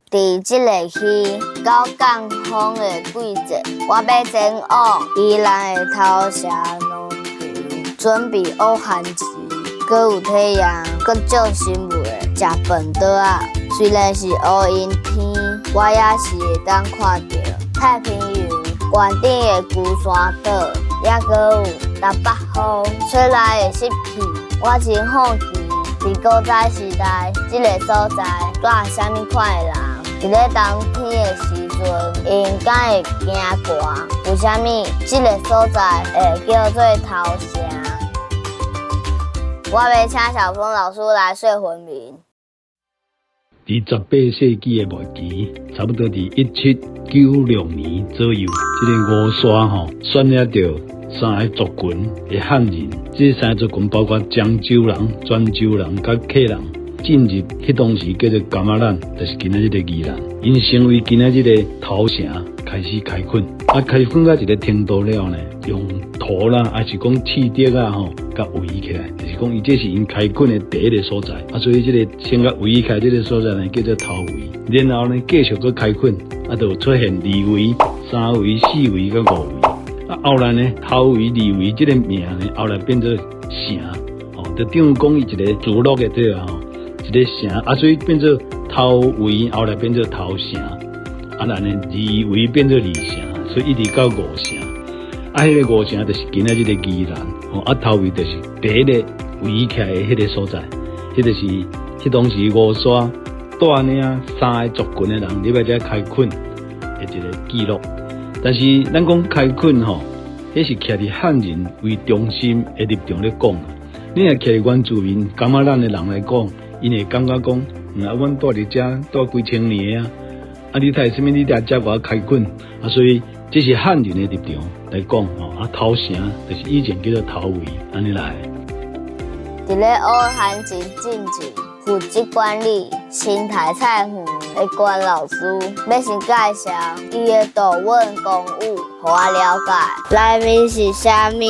伫即个去到降风的季节，我要前往宜兰的头城农场，准备学番薯，阁有体验，阁照新闻的食饭桌啊。虽然是乌阴天，我也是会当看到太平洋悬顶的孤山岛，也阁有台北风吹来的湿气。我真好奇，伫古早时代，即个所在搁有啥物款的人？伫咧冬天的时阵，因敢会惊寒？为啥物即个所在会叫做头城？我要请小峰老师来说分明。伫18世纪的末期，差不多伫1796年左右，这个五山选了着三个族群的汉人。这三个族群包括漳州人、泉州人、甲客人，进入迄当时叫做柑仔兰，就是今仔日的宜兰。因成为今仔日的头城，开始开垦。开垦到一个程度了呢，用土啦，还是讲砌竹啊甲围起来，就是讲伊这是因开垦的第一个所在。所以这个先甲围起来这个所在呢，叫做头围。然后呢，继续搁开垦，就出现二围、三围、四围甲五围。后来呢，头围、二围这个名呢，后来变做城，就等于讲伊一个自落的对啊，一个城所以变做头围，后来变做头城。然后呢，二围变做二城，所以一直到五城。迄个五城就是今仔日的宜兰，头围就是第一个围起来的迄个所在，迄就是迄当时五山带领三个族群的人入来遮开垦的一个记录。但是咱讲开垦迄是徛伫汉人为中心的立场咧讲。你若徛伫原住民柑仔兰的人来讲，因会感觉讲，阮住伫遮住几千年啊，你睇啥物？你来遮我开垦所以这是汉人的立场来讲头城就是以前叫做头围，安尼来。伫咧学汉前进前，负责管理新台菜园的关老师，要先介绍伊的稻vận公寓，互我了解。内面是啥物？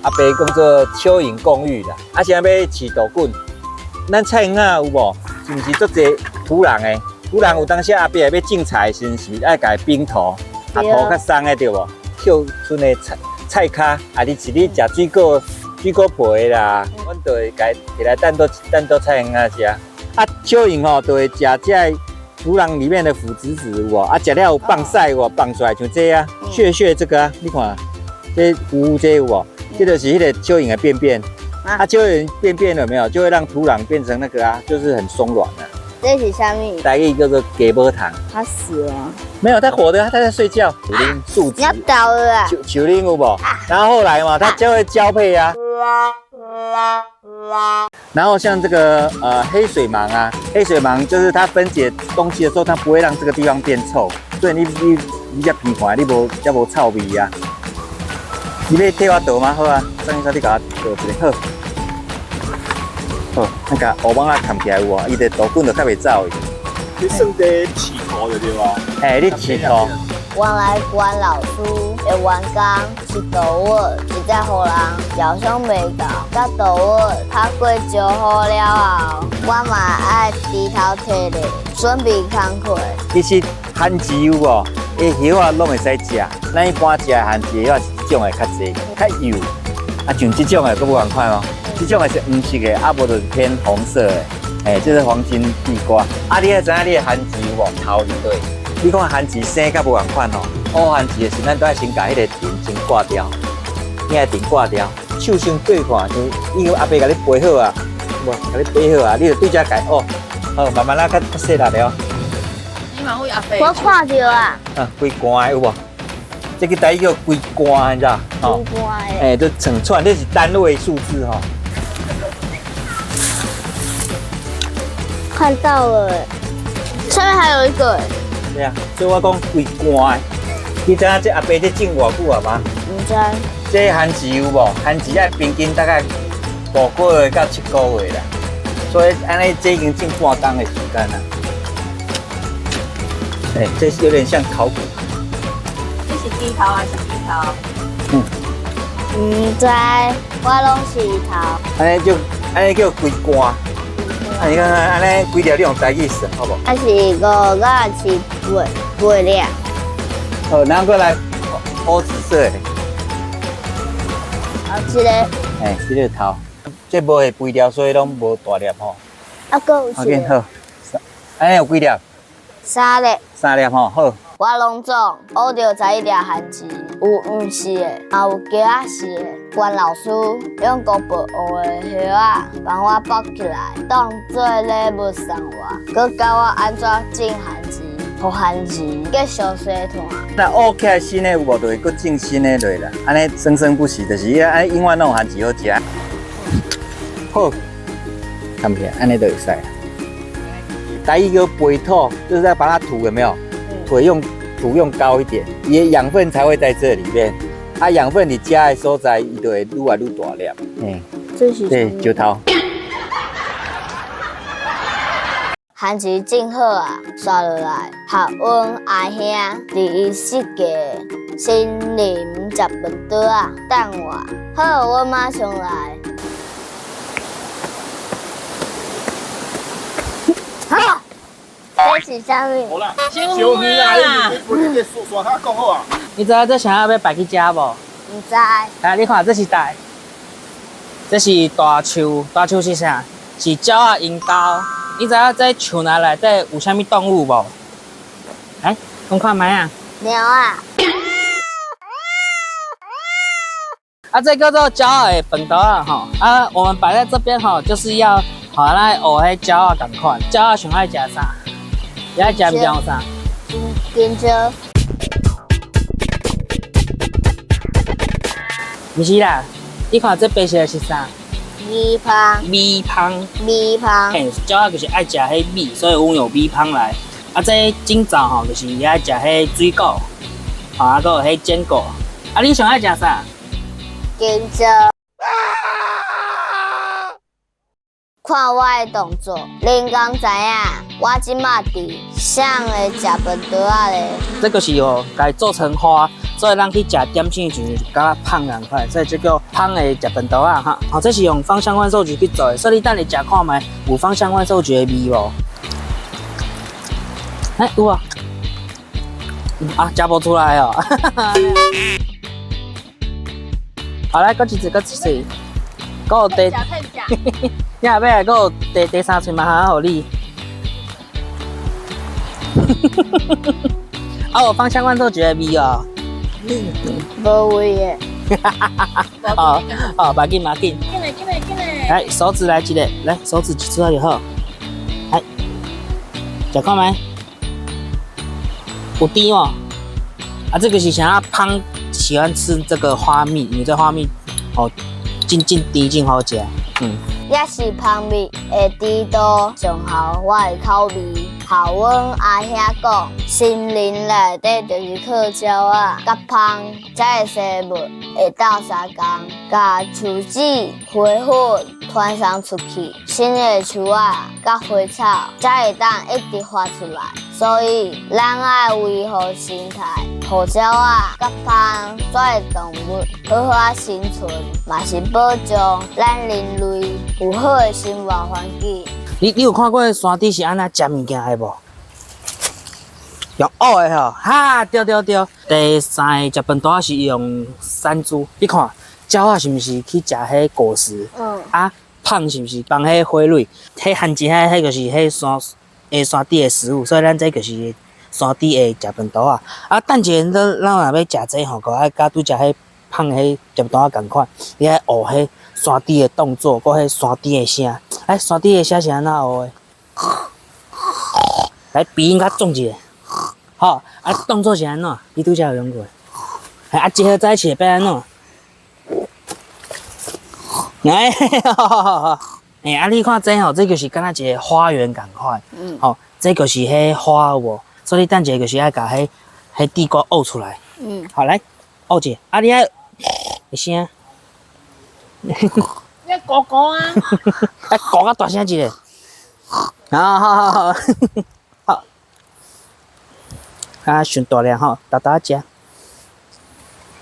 阿伯讲做蚯蚓公寓啦，现在要饲稻滚。咱菜园有无？是毋是足侪土人诶？土人有当时阿伯要种菜时，是毋是爱家冰土？土较松诶，对无？跳出的菜卡，你是你食水果皮啦，阮就会家摕来等到菜园食。蚯蚓就会食这土壤里面的腐殖质有无？食了有放晒有无？放出来像这啊，屑这个你看，这糊这有无？这就是迄个蚯蚓的便便。蚯蚓便便有没有？就会让土壤变成那个就是很松软的。这是啥物？台语叫做鸡母糖。它死了？没有，它活的，它在睡觉。树林树枝。要倒了啊！树林有无？然后后来嘛，它就会交配啊。然后像这个黑水虻啊，黑水虻就是它分解东西的时候，它不会让这个地方变臭，所以你只鼻看，你才无臭味啊。你要替我倒吗？好啊，等一下你给我倒一个好。好，那个乌蠓仔扛起来有啊，伊的稻滚就较袂走。你算在饲土的对吧？你饲土。原来关老师的员工是稻vận，是在互人疗伤袂到。甲稻vận拍过招呼了后，我嘛爱低头摕咧，准备工课。其实番薯有无？叶叶拢会使食。咱一般食的番薯叶是这种的较济，较幼。像这种的，佫无同款哦。这种的是黄色的，无就是偏红色的。这是黄金地瓜。你还知影你的番薯有无？头一对。你看番薯生甲无同款哦，乌番薯的是咱都爱先把迄个藤先挂掉，你爱藤挂掉，手先对看，就以后阿伯甲你背好啊，无甲你背好啊，你就对遮改哦，好慢慢较细力了。你嘛会阿伯？我看到啊。规罐有无？这个台语叫规罐，你知道？规罐的。就成串，这是单位数字哈。看到了，上面还有一个。对啊，所以我讲规罐。你知影这阿伯在种偌久啊吗？唔知。这番薯有无？番薯要平均大概5个月到7个月啦，所以安尼这已经种半工的时间啦。这是有点像考古。这是猪头还是猪头？唔知，我拢是头。安尼叫规罐。啊，你看看，安尼几条你用台语算，好不？还是5到78粒。好，然后过来乌紫色的，啊，这个哎，这个头，这无会肥条，所以拢无大粒吼。啊，还有好，这个好，安尼有几粒3粒。 ？3粒吼，好。我拢总学着11粒汉字，有毋是的，也有加啊是的。关老师用国宝学的叶仔帮我包起来，当做礼物送我，佮教我安怎种汉字、学汉字，继续洗团。那学起来新的有无，就会搁种新的落啦。安尼生生不息，就是安永远拢有汉字好食。好，看不起来，安尼就会使。台语叫培土，就是在把它土有没有？土用高一点，伊的养分才会在这里面。啊，养分你加的所在，伊就会愈来愈大粒。这是对，石头。汉字种好啊，刷落来，学阮阿兄伫伊设计森林食饭桌啊，等我。好，我马上来。好，这是啥物？好啦，小鱼啊，你刷他讲好啊。你知影这想要摆去食无？唔知。来，你看这是台，这是大树，大树是啥？是鸟啊引导。你知影这树内内底有啥物动物无？来，讲看卖啊！猫啊，啊，这叫做骄傲的饭桌啊吼！啊，我们摆在这边吼，就是要好来学迄骄傲同款。骄傲上爱食啥？你爱食物件有啥？香蕉。毋是啦，你看这白色的是啥？米芳，米芳。米芳，嘿，鸟仔就是爱食迄米，所以阮用米芳来。啊，这今早吼就是伊爱食迄水果，啊，还有迄坚果。啊，你上爱食啥？香蕉。看我的动作，恁敢知影？我即马伫啥个食饭桌啊咧？这个是哦，该做成花，所以咱去食点心就是甲芳同款，所以这叫芳的食饭桌啊哈。哦，这是用芳香万寿菊去做的，所以你等下食看卖，有芳香万寿菊的味无？哎，有啊。啊，食不出来哦。好，来，搁一次，搁一次，搁有第，你后尾来搁有第三寸嘛，哈，互你。啊，有芳香万寿菊的味哦。无味的。哦，哦，马紧马紧，进来！来手指来一个，来手指挤出来就好。来，食看没？有甜哦。啊，这个是想要胖喜欢吃这个花蜜，因为这花蜜哦，真甜真好食。也是芳味会甜度上效我的口味。校阮阿兄讲，森林内底就是靠鸟仔甲芳，才会生物会斗相共，甲树籽、花粉传送出去，新的树仔甲花草才会当一直发出来。所以，咱爱维护生态，互鸟仔甲芳这类动物好好生存，嘛是保障咱人类有好的生活环境。你有看过山猪是安那食物件的无？用学的吼，哈，对。第三个食饭桌是用山猪，你看，鸟仔是毋是去食迄果实？啊，芳是毋是放迄花蕊？迄汉字迄就是迄山猪的食物，所以咱这就是山猪的食饭桌啊。啊，等一下咱若要食这吼，个爱甲拄食迄芳的迄食饭桌共款，你爱学迄山猪的动作，搁迄山猪的声。来，山猪的声是安怎学的？来，鼻音较重一个。好，啊，动作是安怎？你拄则有用过？啊，结合在一起要安怎？来，好。啊，你看这吼，这就是敢若一个花园共款。好，这就是迄花有无？所以你等一下就是爱甲迄地瓜挖出来。好，来，挖一个。啊，你爱会声？你哥哥啊！啊，讲较大声一个。好。啊，上大量吼，大食。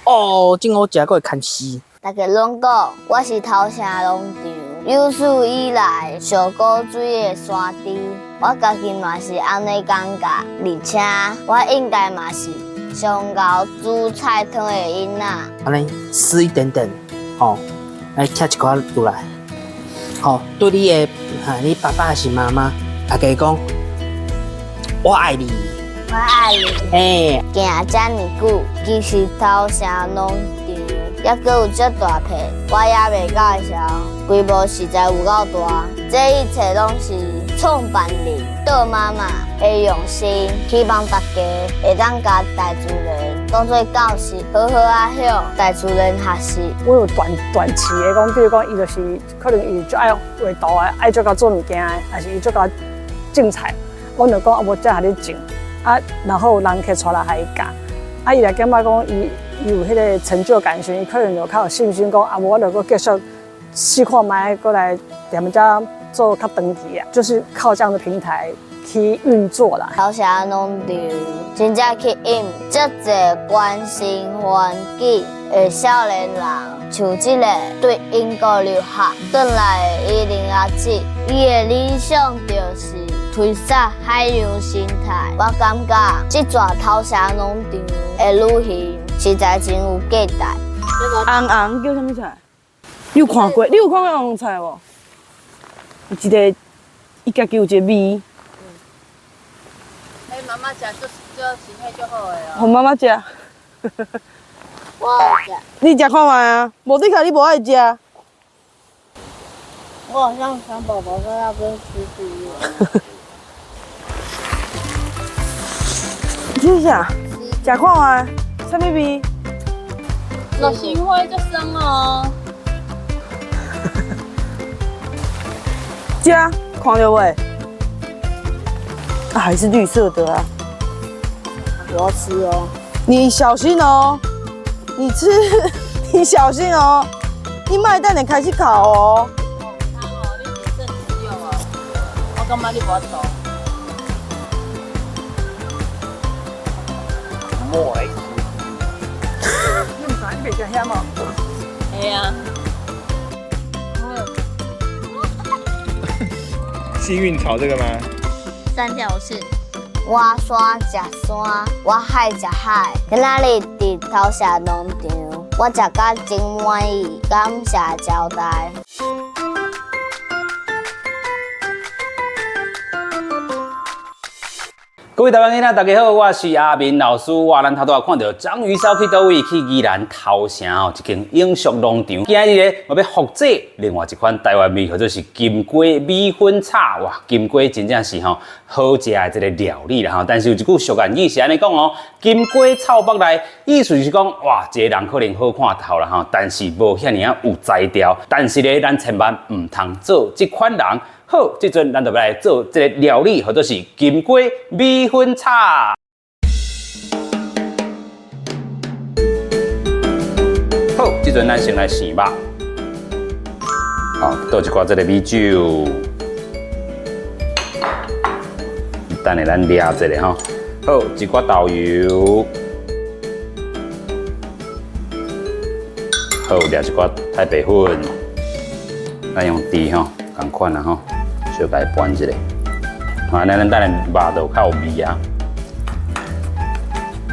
哦，真好食，阁会牵丝。大家拢讲我是头城农场有史以来上古水的山猪，我家己嘛是安尼感觉，而且我应该嘛是上高煮菜汤的囡仔。安尼撕一点点，吼、来切一块落来，吼、对你的你爸爸还是妈妈，大家讲，我爱你，我爱你。嘿、行遮尔久，其实头城农场还阁有遮大片，我也袂到的时候，规模实在有够大。这一切拢是创办人杜妈妈的用心，希望大家会当甲大自然当作教室，好好啊向大自然学习。我有短期的讲，比如讲，伊就是可能伊就爱画图的，爱做甲做物件的，还是伊做甲种菜，我就讲啊，无才互你种啊，然后有人去带来海教，啊，伊来感觉讲伊有迄个成就感时，伊可能就较有信心讲啊，无我就搁继续试看卖，过来踮遮做较长期啊，就是靠这样的平台去运作啦。头城农场真正吸引足侪关心环境的少年人，像即个对英国留学转来的伊林阿姊，伊的理想就是推展海洋生态。我感觉这座头城农场的旅行实在真有价值。红红叫什么菜？你有看过？你有看过红菜无？有一个，伊家己有一个味，哎，妈妈食就形态就好了哦。互妈妈食。我有食，你食看卖啊？无你看你无爱食。我好像想宝宝说要跟叔叔一样。吃啥？食看卖，啥物味？落新花就生哦。吃，看到未？啊，还是绿色的啊！我要吃哦。你小心哦，你吃，你小心哦，你卖蛋得开始烤哦。汤哦，你谨慎食用哦。我感觉你无错。莫来你啥？你袂食遐吗？哎呀，幸运草这个吗？3条是。我山食山，我海食海。今仔日伫头城农场，我食甲真满意，感谢招待。各位台湾囡仔，大家好，我是阿明老师。哇，咱头拄看到章鱼烧去倒位？去宜兰头城哦，一间永续农场。今日咧，我要复制另外一款台湾味，叫做是金龟米粉炒。哇，金龟真正是吼好食的这个料理啦吼。但是有一句俗谚语是安尼讲哦，金龟炒腹内，意思就是讲哇，一个人可能好看头啦吼，但是无遐尔啊有才调。但是咧，咱千万唔通做这款人。好，这阵咱就要来做这个料理，或者是金龟米粉炒。好，这阵咱先来洗肉。好，倒一寡这个米酒，等下咱抓一下吼。好，一寡豆油，好，抓一寡太白粉，咱用猪吼，同款啦吼。小解拌一下，安尼咱等下肉就较有味啊。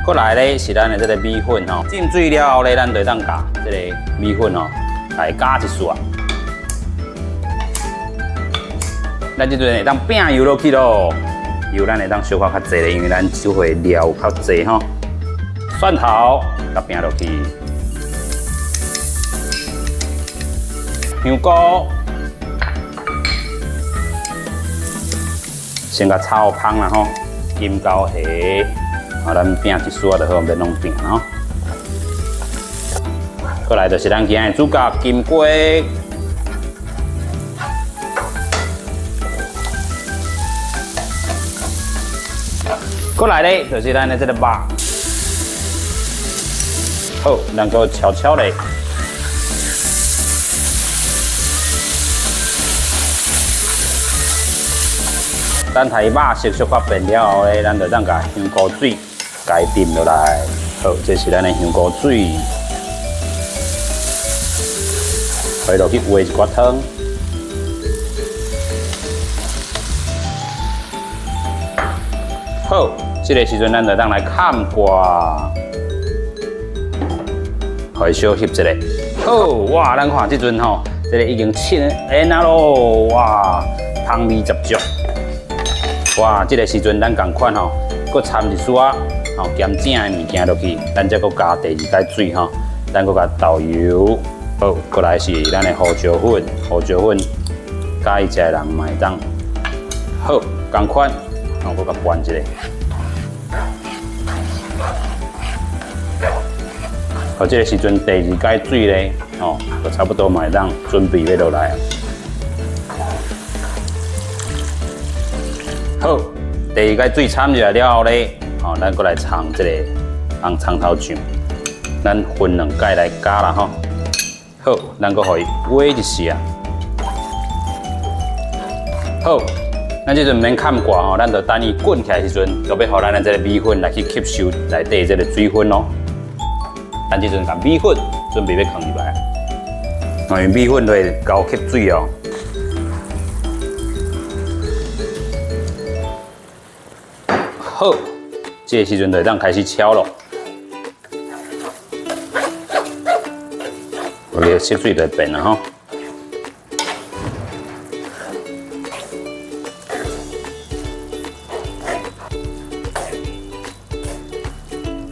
过来咧是咱的这个米粉吼，浸水了后咧，咱就当加这个米粉吼来加一撮。咱这阵会当饼油落去咯，油咱会当小可较济咧，因为咱只会料较济吼。蒜头甲饼落去，香菇。先甲炒香啦吼，金高虾，啊，咱饼一撮就好，免弄饼吼。过来就是咱今日主角金龟，过来咧就是咱的这个肉，好，咱个悄悄咧。等下肉熟小可变了后咧，咱就当甲香菇水加浸落来。好，这是咱的香菇水，回落去煨一寡汤。好，这个时阵咱就当来砍瓜，互伊小翕一下。好，哇，咱看这阵吼，这个已经切完啊咯，哇，汤味十足。哇，这个时阵咱共款吼，搁掺一丝啊，吼咸正的物件落去，咱再搁加第二摆水吼，咱搁加豆油，好，过来是咱的胡椒粉，胡椒粉，介意食的人嘛会当。好，共款，我搁甲拌一下。好，这个时阵第二摆水咧，吼，就差不多嘛会当准备要落来。好，第二摆水掺入来了后咧，吼，咱过来尝这个红葱头酱，咱分2摆来加啦吼。好，咱搁互伊煨一下。好，咱这阵免砍挂吼，咱就等伊滚起来时阵，就要互咱的这个米粉来去吸收内底这个水分咯。咱这阵把米粉准备要放入来，因为米粉会交吸水哦。好，这个时阵就当开始敲咯，我个吸水就会变啦吼。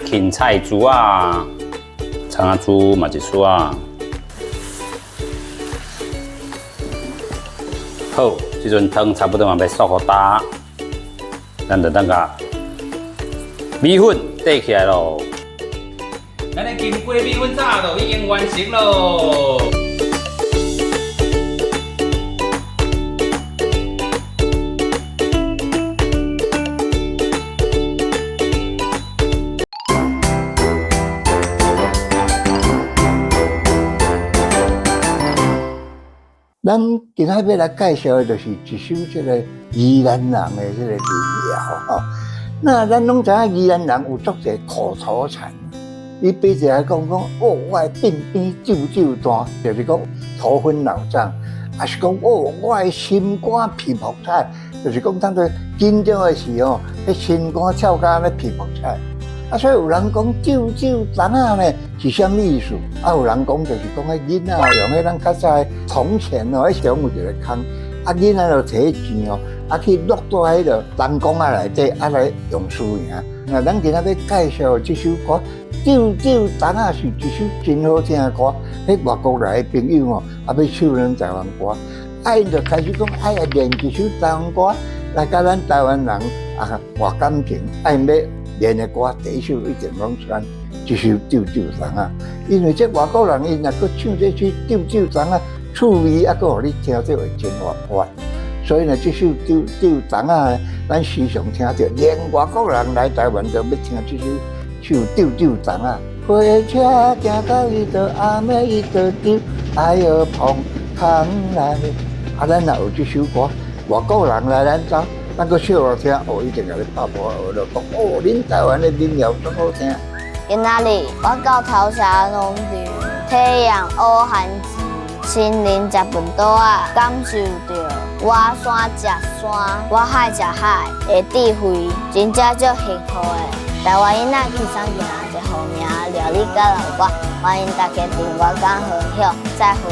芹菜珠啊，葱仔珠嘛一撮啊。好，这阵汤差不多嘛要熟好打，咱就当甲米粉缀起来咯。咱的金龟米粉炸就已经完成咯。咱今仔要来介绍的就是一首这个宜兰人的这个民谣吼。那咱拢知影宜兰人有足侪口头禅，伊比一来讲哦，我的鬢边皱皱大，就是讲头昏脑胀；也是讲哦，我的心肝皮肤菜，就是讲当作紧张的时候，迄心肝跳甲咧皮肤菜。啊，所以有人讲皱皱长啊呢是啥物意思？啊，有人讲就是讲迄囡仔用迄咱较早从前哦，迄上有一个坑，啊囡仔就摕钱哦，啊去落到迄个人工啊内底，啊来用输赢。那咱今仔要介绍这首歌，皱皱长啊是一首真好听的歌，迄外国来的朋友哦，啊要唱咱台湾歌，啊因就开始讲爱练一首台湾歌，来甲咱台湾人啊活感情，啊因要。练的歌第一首一定拢选这首皱皱长啊，因为这外国人因若搁唱这首皱皱长啊，趣味啊，搁互你听这会真活泼。所以呢，这首皱皱长啊，咱时常听着，连外国人来台湾都要听这首皱皱长啊。火车行到伊就阿妹伊就丢，哎哟碰空来。啊，咱若有这首歌，外国人来咱走。咱个小学听，哦，一定甲你拍破学了，讲哦，恁台湾的民谣真好听。今仔日我到头城农场体验乌汉字，心灵食饭岛啊，感受着我山食山，我海食海的智慧，真正足幸福的。台湾囡仔去上行一好名，料理甲老我，欢迎大家订阅、讲分享，再会。